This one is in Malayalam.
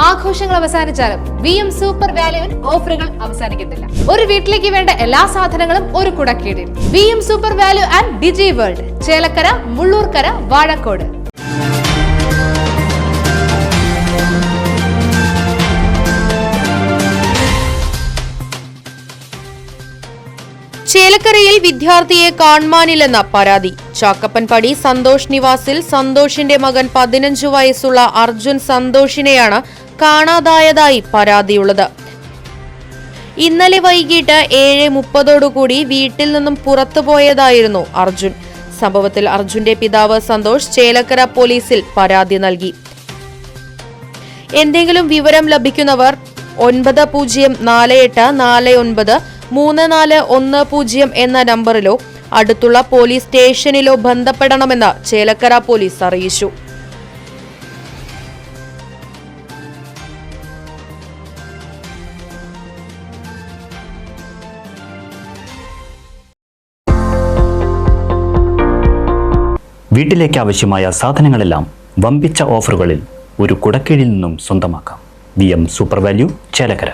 ആഘോഷങ്ങൾ അവസാനിച്ചാലും VM സൂപ്പർ വാല്യുവിൽ ഓഫറുകൾ അവസാനിക്കുന്നില്ല. ഒരു വീട്ടിലേക്ക് വേണ്ട എല്ലാ സാധനങ്ങളും ഒരു കുടക്കീഴിൽ. VM super value and digi world, Chelakkara, Mullurkara, Vazhakkode. ചേലക്കരയിൽ വിദ്യാർത്ഥിയെ കാണാനില്ലെന്ന പരാതി. ചാക്കപ്പൻപടി സന്തോഷ് നിവാസിൽ സന്തോഷിന്റെ മകൻ 15 വയസ്സുള്ള അർജുൻ സന്തോഷിനെയാണ് കാണാതായതായി പരാതിയുള്ളത്. ഇന്നലെ വൈകിട്ട് 7:30 വീട്ടിൽ നിന്നും പുറത്തുപോയതായിരുന്നു അർജുൻ. സംഭവത്തിൽ അർജുന്റെ പിതാവ് സന്തോഷ് ചേലക്കര പോലീസിൽ പരാതി നൽകി. എന്തെങ്കിലും വിവരം ലഭിക്കുന്നവർ 9048493410 എന്ന നമ്പറിലോ അടുത്തുള്ള പോലീസ് സ്റ്റേഷനിലോ ബന്ധപ്പെടണമെന്ന് ചേലക്കര പോലീസ് അറിയിച്ചു. വീട്ടിലേക്ക് ആവശ്യമായ സാധനങ്ങളെല്ലാം വമ്പിച്ച ഓഫറുകളിൽ ഒരു കുടക്കീഴിൽ നിന്നും സ്വന്തമാക്കാം. VM super value, Chelakkara.